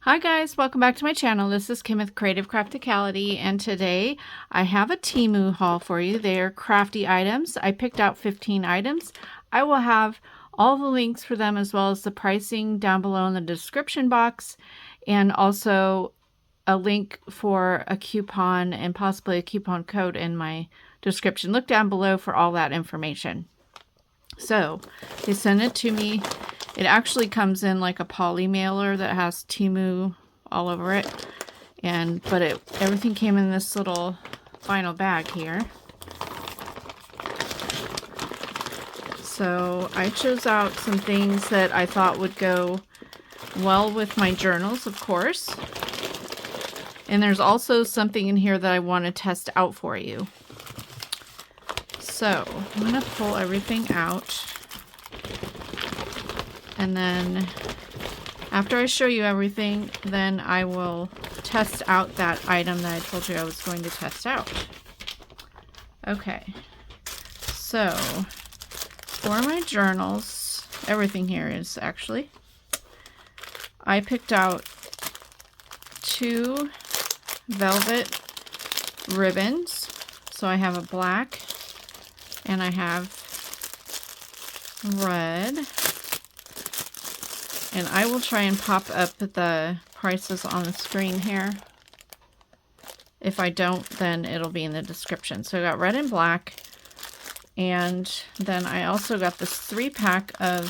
Hi guys, welcome back to my channel. This is Kim with Creative Crafticality, and today I have a Temu haul for you. They are crafty items. I picked out 15 items. I will have all the links for them as well as the pricing down below in the description box, and also a link for a coupon and possibly a coupon code in my description. Look down below for all that information. So they sent it to me. It actually comes in like a poly mailer that has Temu all over it, but everything came in this little vinyl bag here. So I chose out some things that I thought would go well with my journals, of course. And there's also something in here that I want to test out for you. So I'm going to pull everything out. And then after I show you everything, then I will test out that item that I told you I was going to test out. Okay, so for my journals, everything here is actually, I picked out 2 velvet ribbons. So I have a black and I have red. And I will try and pop up the prices on the screen here. If I don't, then it'll be in the description. So I got red and black. And then I also got this 3-pack of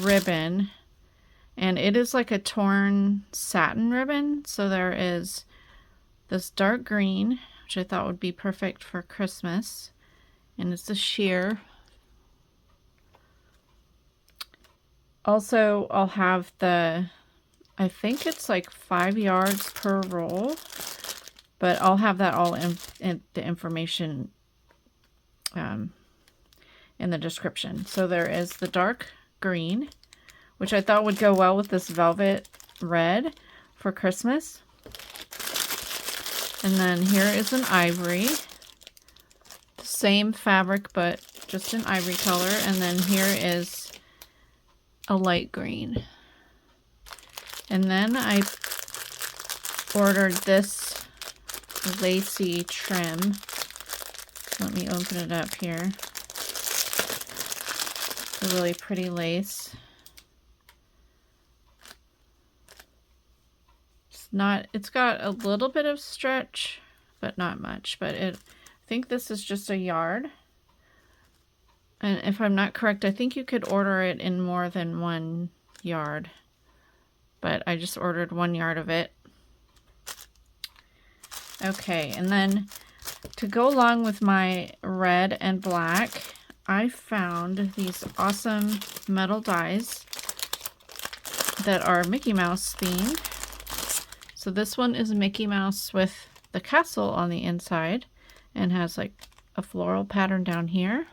ribbon. And it is like a torn satin ribbon. So there is this dark green, which I thought would be perfect for Christmas. And it's a sheer. Also, I'll have I think it's like 5 yards per roll, but I'll have that all in the information in the description. So there is the dark green, which I thought would go well with this velvet red for Christmas. And then here is an ivory, same fabric, but just an ivory color. And then here is a light green. And then I ordered this lacy trim. Let me open it up here. It's a really pretty lace. It's got a little bit of stretch, but not much. But I think this is just a yard. And if I'm not correct, I think you could order it in more than 1 yard. But I just ordered 1 yard of it. Okay, and then to go along with my red and black, I found these awesome metal dies that are Mickey Mouse themed. So this one is Mickey Mouse with the castle on the inside and has like a floral pattern down here.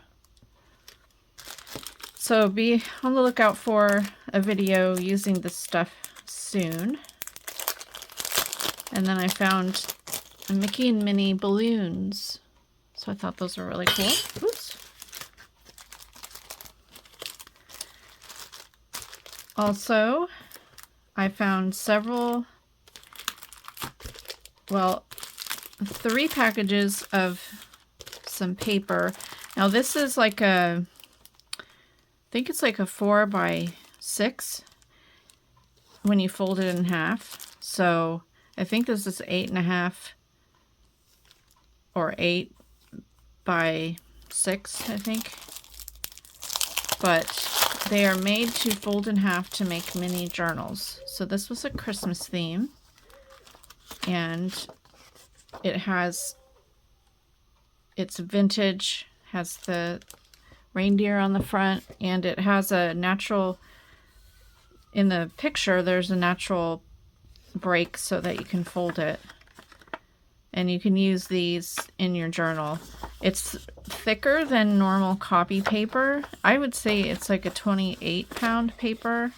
So be on the lookout for a video using this stuff soon. And then I found Mickey and Minnie balloons. So I thought those were really cool. Oops. Also, I found 3 packages of some paper. Now this is like I think it's like a 4x6 when you fold it in half. So I think this is 8.5 or 8x6, I think. But they are made to fold in half to make mini journals. So this was a Christmas theme. And it's vintage, has the reindeer on the front, and it has a natural, in the picture there's a natural break so that you can fold it, and you can use these in your journal. It's thicker than normal copy paper. I would say it's like a 28-pound paper,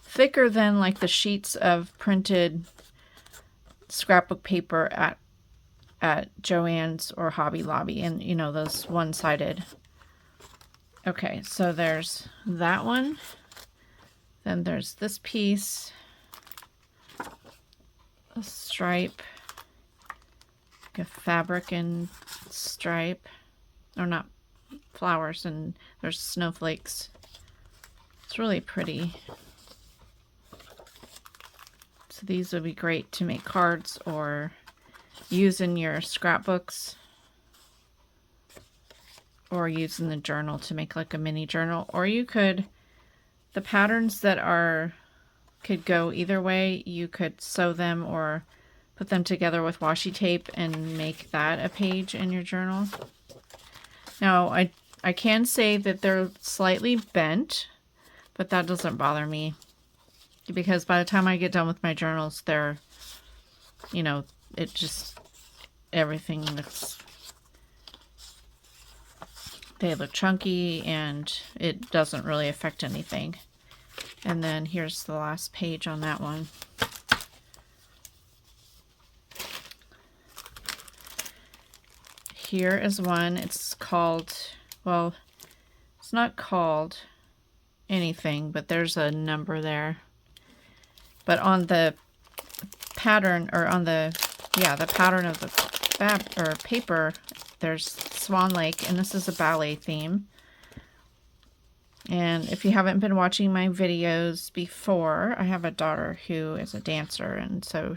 thicker than like the sheets of printed scrapbook paper at Joann's or Hobby Lobby, and you know, those one-sided. Okay, so there's that one. Then there's this piece, a stripe, like a fabric and stripe, or not flowers, and there's snowflakes. It's really pretty. So these would be great to make cards or use in your scrapbooks, or use in the journal to make like a mini journal. Or you could, the patterns that are, could go either way. You could sew them or put them together with washi tape and make that a page in your journal. Now, I can say that they're slightly bent, but that doesn't bother me, because by the time I get done with my journals, they're, you know, it just, everything looks, they look chunky and it doesn't really affect anything. And then here's the last page on that one. Here is one. It's called, well, it's not called anything, but there's a number there. But on the pattern, or on the, yeah, the pattern of the paper, there's Swan Lake, and this is a ballet theme. And if you haven't been watching my videos before, I have a daughter who is a dancer, and so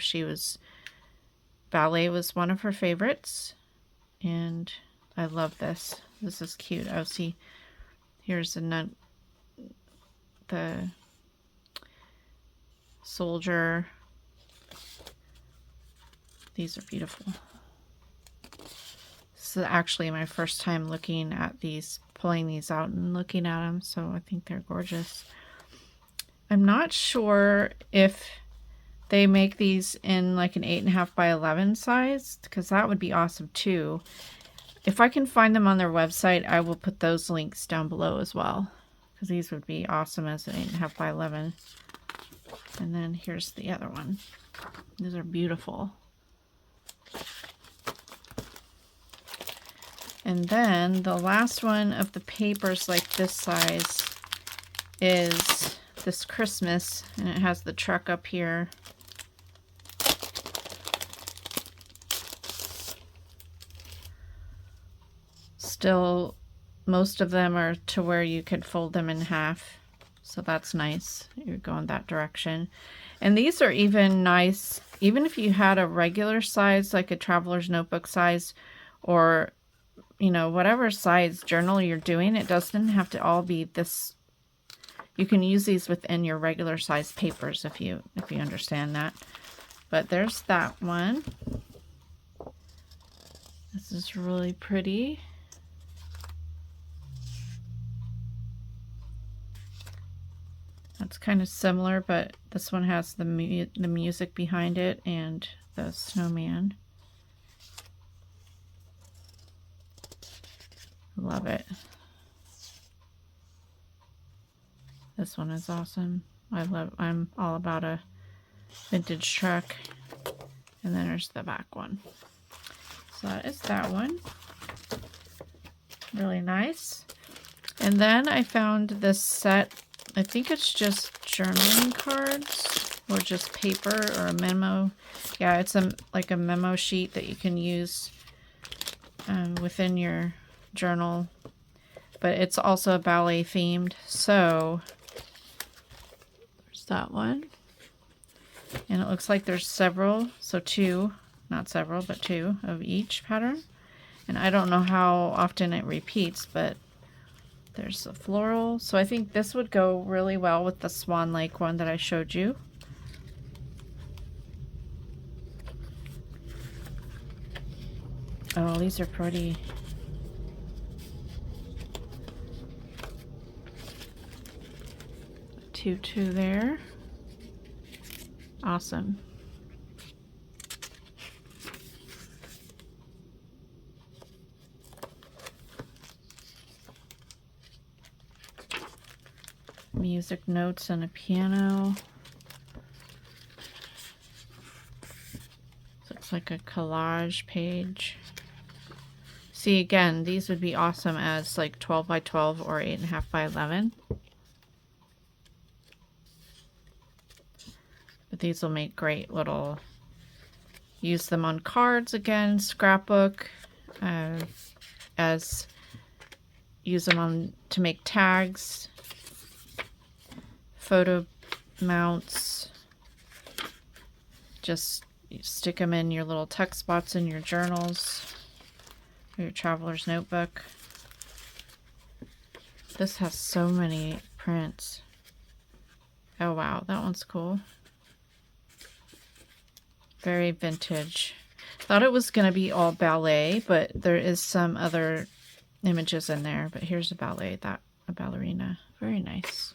ballet was one of her favorites. And I love this. This is cute. Oh, see, here's the soldier. These are beautiful. This is actually my first time looking at these, pulling these out and looking at them, so I think they're gorgeous. I'm not sure if they make these in like an 8.5 by 11 size, because that would be awesome too. If I can find them on their website, I will put those links down below as well, because these would be awesome as an 8.5 by 11. And then here's the other one. These are beautiful. And then the last one of the papers like this size is this Christmas, and it has the truck up here. Still, most of them are to where you could fold them in half, so that's nice. You're going that direction. And these are even nice, even if you had a regular size, like a traveler's notebook size, or, you know, whatever size journal you're doing, it doesn't have to all be this. You can use these within your regular size papers if you understand that. But there's that one. This is really pretty. That's kind of similar, but this one has the music behind it and the snowman. Love it. This one is awesome. I'm all about a vintage truck. And then there's the back one. So that is that one. Really nice. And then I found this set. I think it's just journaling cards or just paper or a memo. Yeah, it's like a memo sheet that you can use within your journal. But it's also ballet themed. So there's that one. And it looks like there's several. So two, not several, but two of each pattern. And I don't know how often it repeats, but there's a floral. So I think this would go really well with the Swan Lake one that I showed you. Oh, these are pretty. Tutu there. Awesome. Music notes and a piano. Looks like a collage page. See, again, these would be awesome as like 12 by 12 or 8.5 by 11. these will make great little, use them on cards again, scrapbook, as use them on to make tags, photo mounts, just stick them in your little text spots in your journals or your traveler's notebook. This has so many prints. Oh wow, that one's cool. Very vintage. Thought it was going to be all ballet, but there is some other images in there. But here's a ballet, a ballerina. Very nice.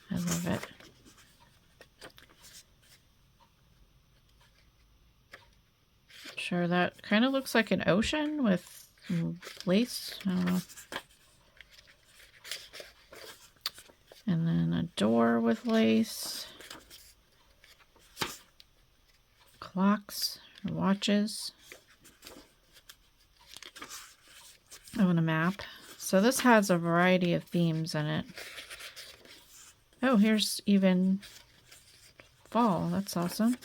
I love it. Sure, that kind of looks like an ocean with lace. I don't know. And then a door with lace. Clocks or watches. Oh, and a map. So this has a variety of themes in it. Oh, here's even fall. That's awesome.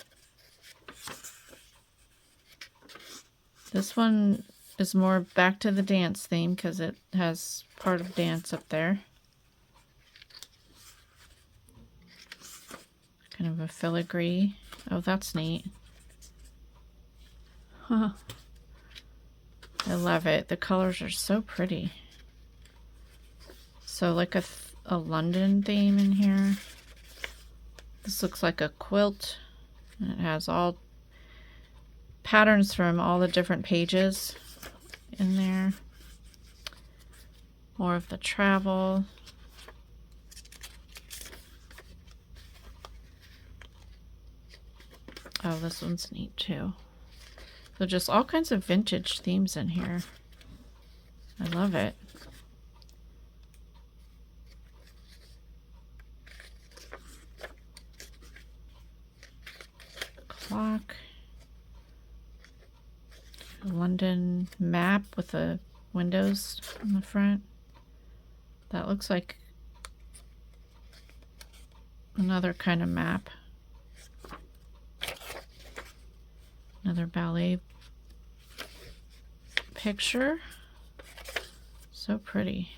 This one is more back to the dance theme because it has part of dance up there. Kind of a filigree. Oh, that's neat. Huh. I love it. The colors are so pretty. So like a London theme in here. This looks like a quilt. And it has all patterns from all the different pages in there. More of the travel. Oh, this one's neat too. So just all kinds of vintage themes in here. I love it. Clock. A London map with the windows on the front. That looks like another kind of map. Another ballet picture. So pretty.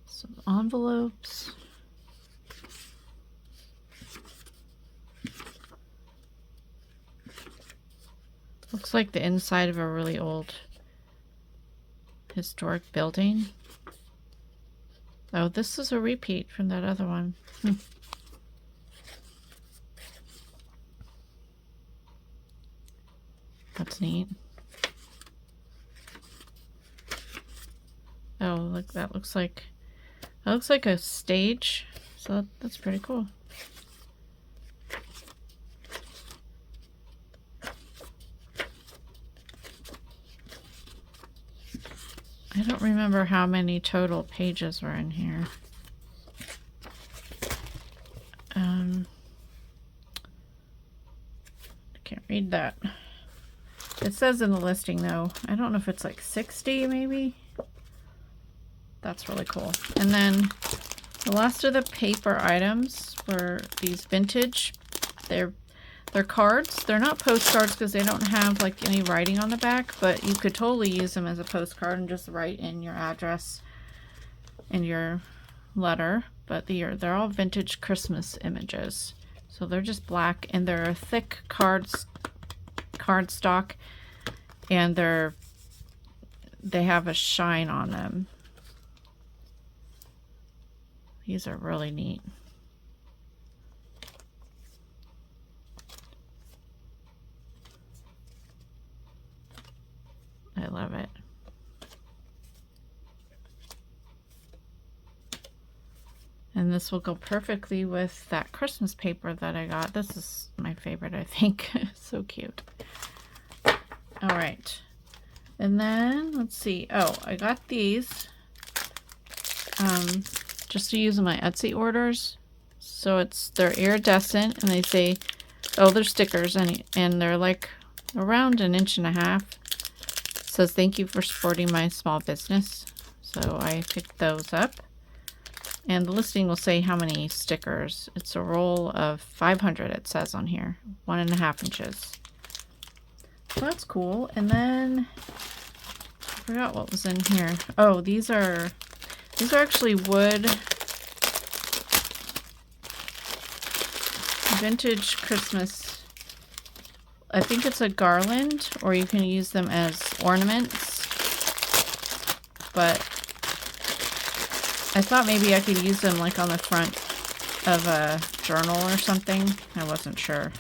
Some envelopes. Looks like the inside of a really old historic building. Oh, this is a repeat from that other one. That's neat. Oh, look, that looks like a stage. So that's pretty cool. I don't remember how many total pages were in here. I can't read that. It says in the listing though. I don't know if it's like 60 maybe. That's really cool. And then the last of the paper items were these vintage. They're cards. They're not postcards because they don't have like any writing on the back, but you could totally use them as a postcard and just write in your address in your letter. But they're all vintage Christmas images. So they're just black and they're a thick cardstock, and they have a shine on them. These are really neat. I love it. And this will go perfectly with that Christmas paper that I got. This is my favorite, I think. So cute. All right. And then, let's see. Oh, I got these just to use in my Etsy orders. So they're iridescent, and they say, oh, they're stickers, and they're like around 1.5 inches. says, thank you for supporting my small business. So I picked those up. And the listing will say how many stickers. It's a roll of 500, it says on here. 1.5 inches. So that's cool. And then I forgot what was in here. Oh, these are actually wood vintage Christmas. I think it's a garland, or you can use them as ornaments. But I thought maybe I could use them like on the front of a journal or something. I wasn't sure.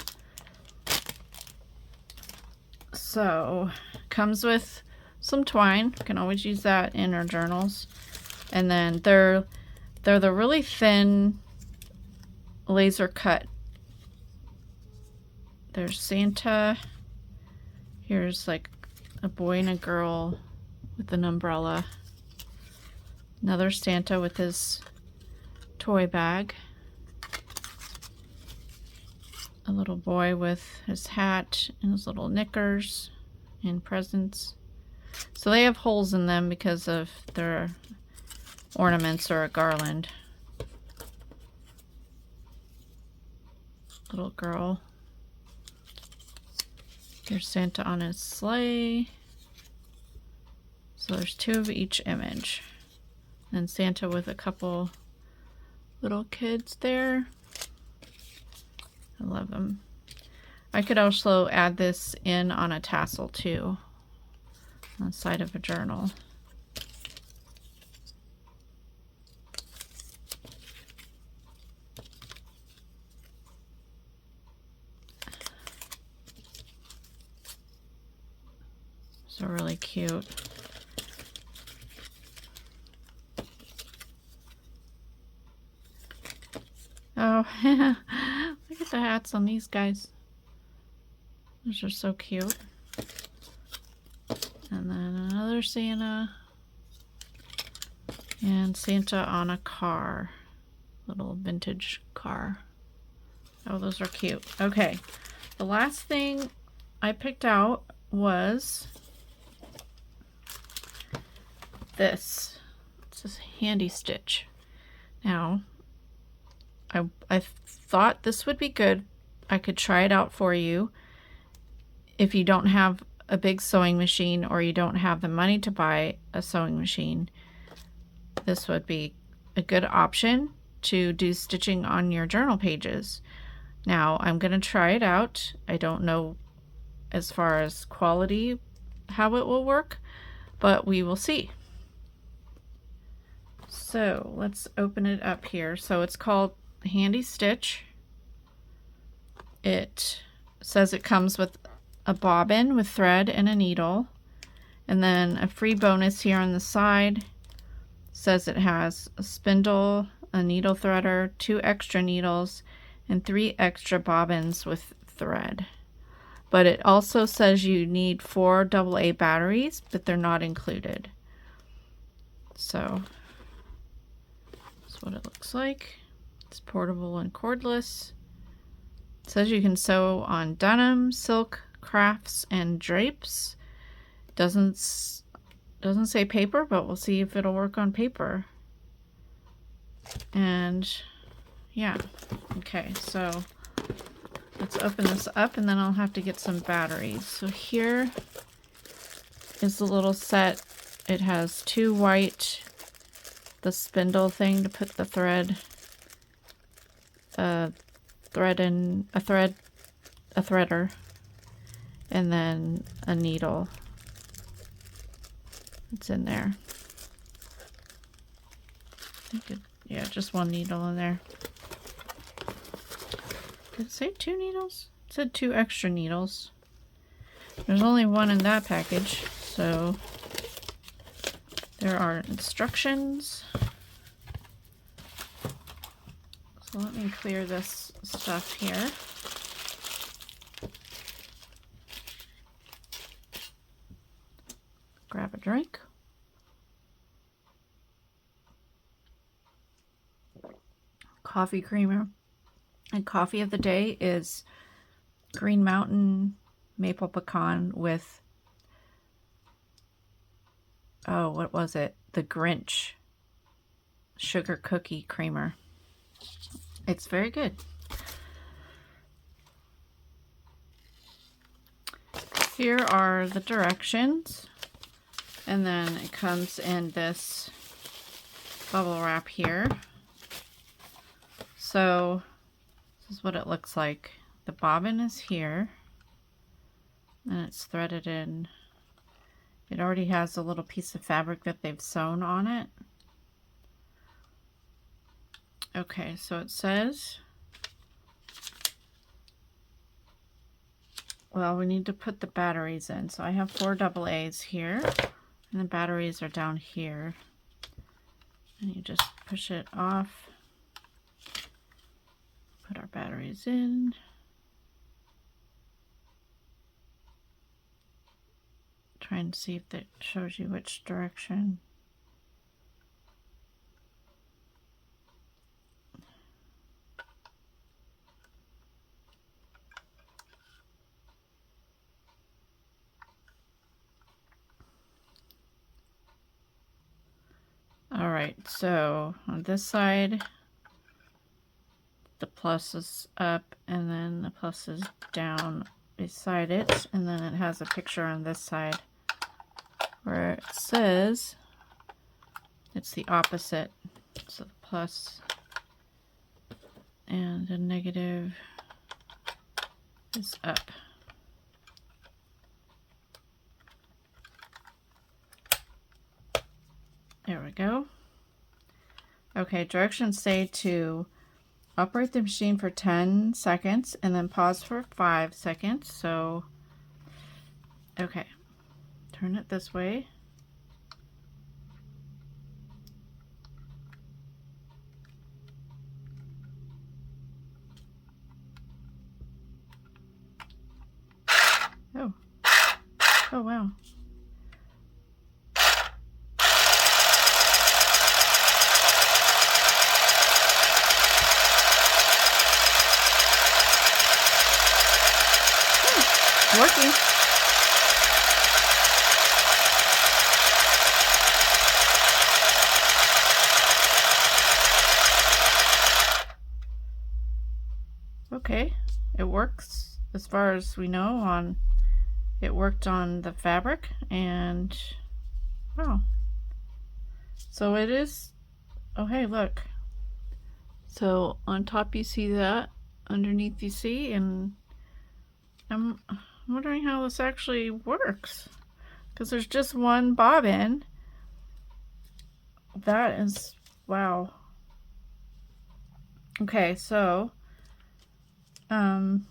So, comes with some twine. You can always use that in our journals. And then they're the really thin laser cut. There's Santa. Here's like a boy and a girl with an umbrella. Another Santa with his toy bag. A little boy with his hat and his little knickers and presents. So they have holes in them because of their ornaments or a garland. Little girl. Here's Santa on his sleigh. So there's 2 of each image. And Santa with a couple little kids there. I love them. I could also add this in on a tassel too, on the side of a journal. So really cute. Oh, look at the hats on these guys. Those are so cute. And then another Santa. And Santa on a car. Little vintage car. Oh, those are cute. Okay. The last thing I picked out was this. It's a handy stitch. Now, I thought this would be good. I could try it out for you. If you don't have a big sewing machine or you don't have the money to buy a sewing machine, this would be a good option to do stitching on your journal pages. Now, I'm going to try it out. I don't know as far as quality how it will work, but we will see. So let's open it up here. So it's called Handy Stitch. It says it comes with a bobbin with thread and a needle, and then a free bonus here on the side says it has a spindle, a needle threader, 2 extra needles, and 3 extra bobbins with thread. But it also says you need 4 AA batteries, but they're not included. So that's what it looks like. It's portable and cordless. It says you can sew on denim, silk, crafts, and drapes. Doesn't say paper, but we'll see if it'll work on paper. And yeah, okay, so let's open this up and then I'll have to get some batteries. So here is the little set. It has 2 white, the spindle thing to put the thread, a threader, and then a needle. It's in there. Yeah, just 1 needle in there. Did it say 2 needles? It said 2 extra needles. There's only 1 in that package, so there are instructions. So let me clear this stuff here. Grab a drink. Coffee creamer. And coffee of the day is Green Mountain Maple Pecan with oh, what was it? The Grinch sugar cookie creamer. It's very good. Here are the directions, and then it comes in this bubble wrap here. So this is what it looks like. The bobbin is here, and it's threaded in. It already has a little piece of fabric that they've sewn on it. Okay, so it says, well, we need to put the batteries in. So I have 4 AA's here, and the batteries are down here. And you just push it off. Put our batteries in. Try and see if that shows you which direction. All right, so on this side, the plus is up, and then the plus is down beside it, and then it has a picture on this side where it says it's the opposite. So the plus and the negative is up. There we go. Okay, directions say to operate the machine for 10 seconds and then pause for 5 seconds. So, okay, turn it this way. Oh, oh wow. Working. Okay, it works as far as we know. It worked on the fabric, and wow. So it is, oh hey, look. So on top you see that, underneath you see, and I'm wondering how this actually works, because there's just one bobbin. That is, wow. Okay, so I'm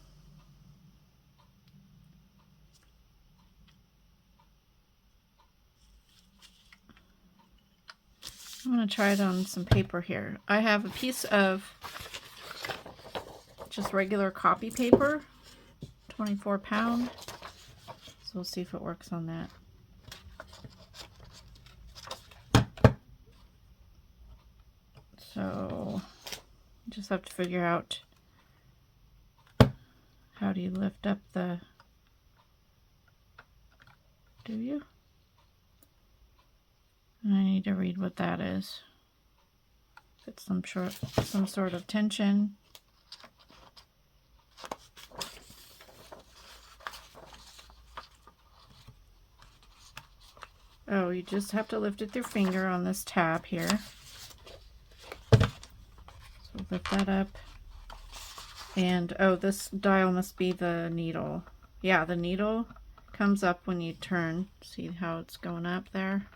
going to try it on some paper here. I have a piece of just regular copy paper, 24 pound. So we'll see if it works on that. So you just have to figure out how do you lift up the, do you? And I need to read what that is. It's some sort of tension. Oh, you just have to lift it with your finger on this tab here. So lift that up. And oh, this dial must be the needle. Yeah, the needle comes up when you turn. See how it's going up there?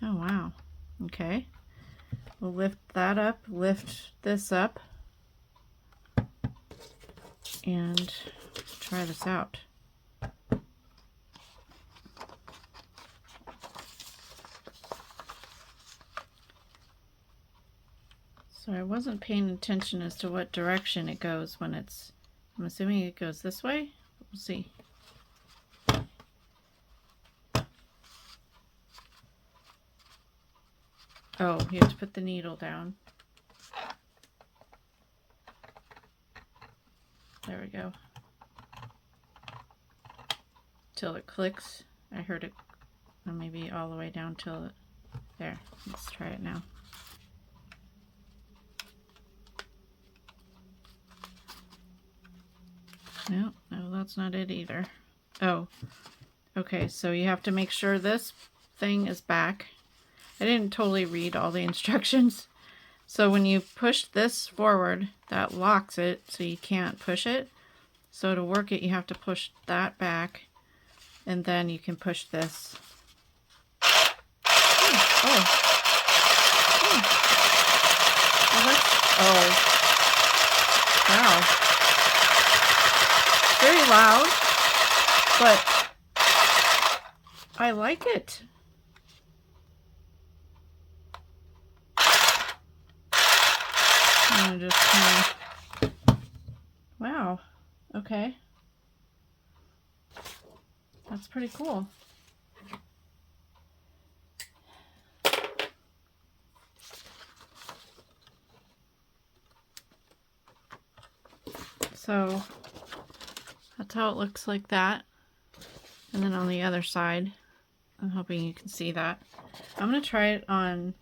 Oh, wow. Okay. We'll lift that up, lift this up, and try this out. So I wasn't paying attention as to what direction it goes when it's, I'm assuming it goes this way. We'll see. Oh, you have to put the needle down. There we go. Till it clicks. I heard it or maybe all the way down till there. Let's try it now. No, that's not it either. Oh, okay, so you have to make sure this thing is back. I didn't totally read all the instructions. So when you push this forward, that locks it, so you can't push it. So to work it, you have to push that back, and then you can push this. Oh. Oh. Wow. Very loud, but I like it. I'm just kind of, wow, okay. That's pretty cool. So that's how it looks like that. And then on the other side, I'm hoping you can see that. I'm going to try it on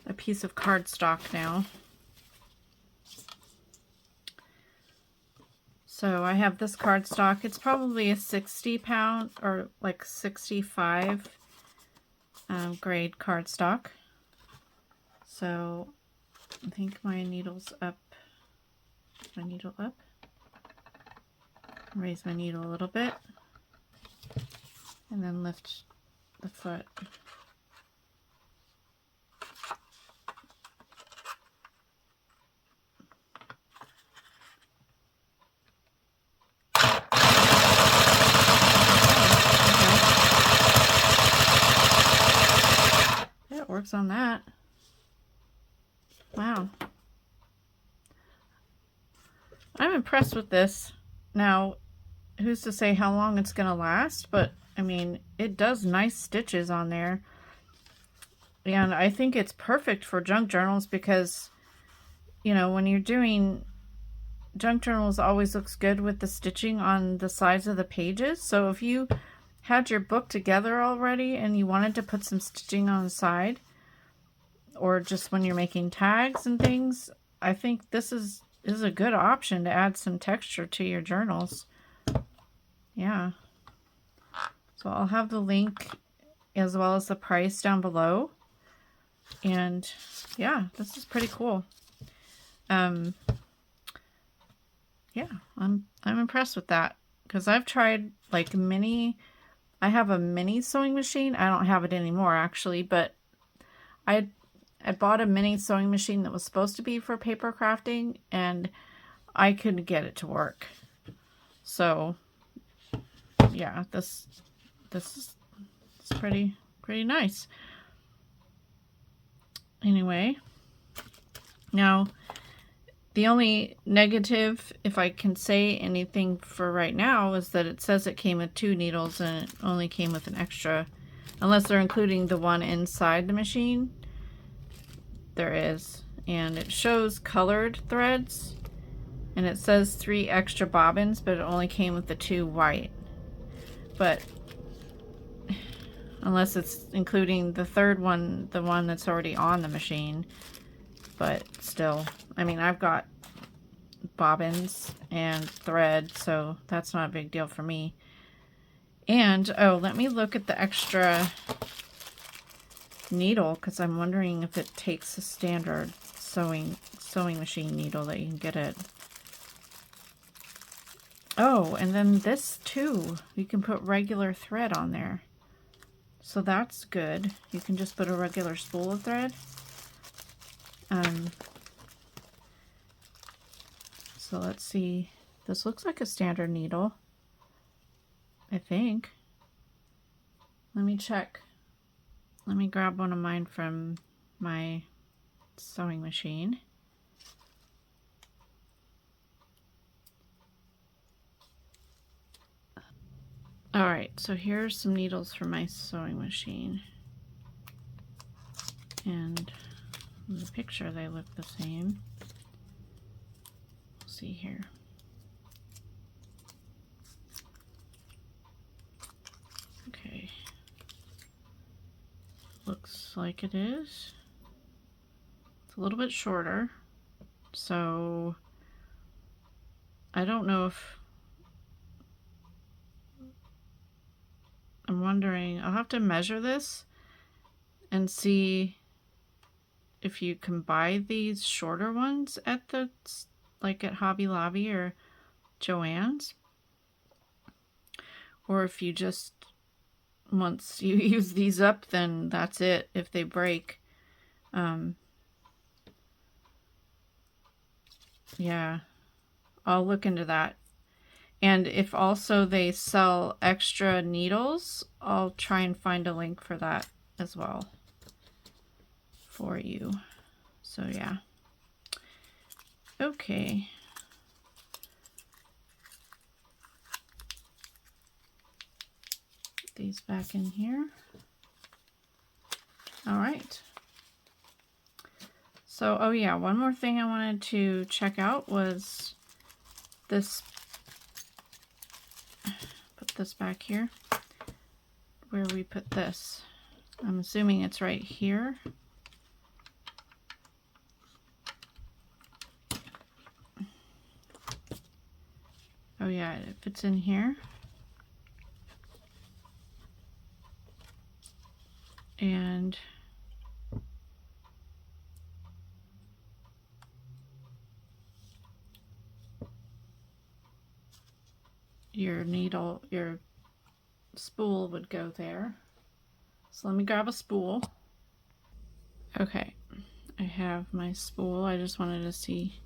a piece of cardstock now. So I have this cardstock. It's probably a 60 pound or like 65 grade cardstock. So I think my needle's up. My needle up. Raise my needle a little bit. And then lift the foot. Yeah, it works on that. Wow. I'm impressed with this. Now, who's to say how long it's going to last, but I mean, it does nice stitches on there. And I think it's perfect for junk journals because, you know, when you're doing junk journals, always looks good with the stitching on the sides of the pages. So if you had your book together already and you wanted to put some stitching on the side, or just when you're making tags and things, I think this is a good option to add some texture to your journals. Yeah. So I'll have the link as well as the price down below. And yeah, this is pretty cool. Yeah, I'm impressed with that because I've tried like I have a mini sewing machine. I don't have it anymore actually, but I bought a mini sewing machine that was supposed to be for paper crafting, and I couldn't get it to work. So yeah, this is pretty nice. Anyway, now the only negative, if I can say anything for right now, is that it says it came with 2 needles and it only came with an extra, unless they're including the one inside the machine. There is, and it shows colored threads, and it says 3 extra bobbins, but it only came with the 2 white. But unless it's including the third one, the one that's already on the machine. But still, I mean, I've got bobbins and thread, so that's not a big deal for me. And oh, let me look at the extra needle, because I'm wondering if it takes a standard sewing machine needle that you can get it. Oh, and then this too, you can put regular thread on there. So that's good. You can just put a regular spool of thread. So let's see. This looks like a standard needle, I think. Let me check. Let me grab one of mine from my sewing machine. Alright, so here's some needles from my sewing machine. And in the picture they look the same. Let's see here. Okay. looks like it is. It's a little bit shorter, so I don't know if, I'm wondering, I'll have to measure this and see if you can buy these shorter ones at the, like at Hobby Lobby or Joann's, or if you just, once you use these up, then that's it if they break. Yeah, I'll look into that. And if also they sell extra needles, I'll try and find a link for that as well for you. So yeah. Okay. Put these back in here. All right. So, oh yeah, one more thing I wanted to check out was this. Put this back here. Where we put this. I'm assuming it's right here. Oh yeah, it fits in here. And your needle, your spool would go there. So let me grab a spool. Okay, I have my spool. I just wanted to see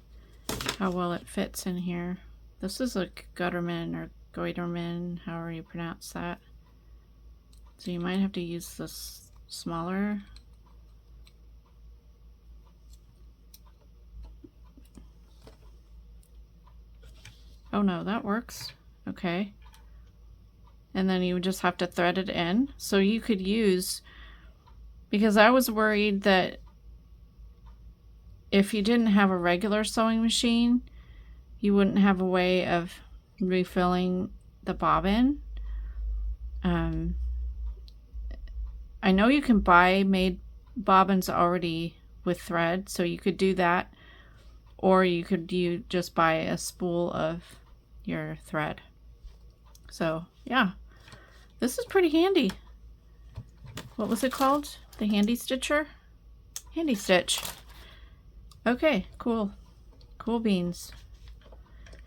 how well it fits in here. This is a Gutterman or Goiterman, however you pronounce that. So you might have to use this smaller. Oh no, that works. Okay. And then you would just have to thread it in. So you could use, because I was worried that if you didn't have a regular sewing machine, you wouldn't have a way of refilling the bobbin. I know you can buy made bobbins already with thread, so you could do that, or you could just buy a spool of your thread. So yeah, this is pretty handy. What was it called? The Handy Stitcher? Handy Stitch. Okay, cool. Cool beans.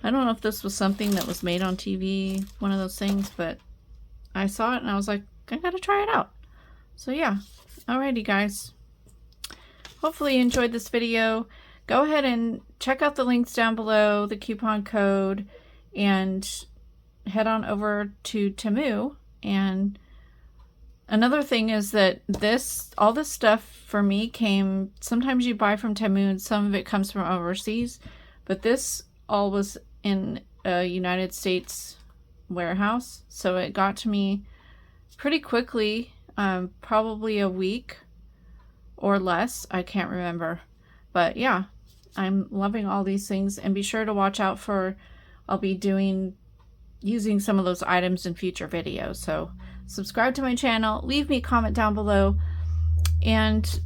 I don't know if this was something that was made on TV, one of those things, but I saw it and I was like, I gotta try it out. So yeah, alrighty guys. Hopefully you enjoyed this video. Go ahead and check out the links down below, the coupon code, and head on over to Temu. And another thing is that all this stuff for me came, sometimes you buy from Temu and some of it comes from overseas, but this all was in a United States warehouse, so it got to me pretty quickly, probably a week or less, I can't remember. But yeah, I'm loving all these things, and be sure to watch out for, I'll be using some of those items in future videos. So subscribe to my channel, leave me a comment down below, and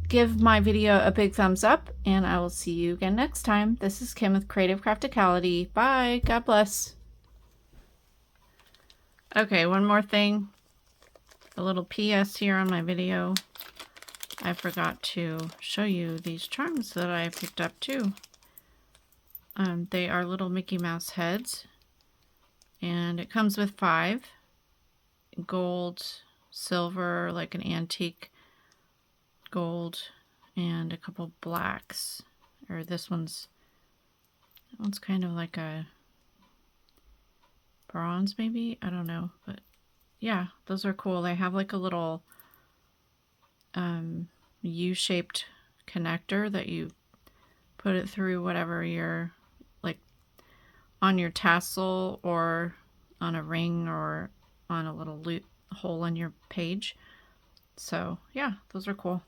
give my video a big thumbs up, and I will see you again next time. This is Kim with Creative Crafticality. Bye. God bless. Okay, one more thing. A little PS here on my video. I forgot to show you these charms that I picked up too. They are little Mickey Mouse heads, and it comes with 5 gold, silver, like an antique gold, and a couple blacks. Or that one's kind of like a bronze maybe, I don't know, but yeah, those are cool. They have like a little U-shaped connector that you put it through whatever you're, like on your tassel or on a ring or on a little hole in your page. So yeah, those are cool.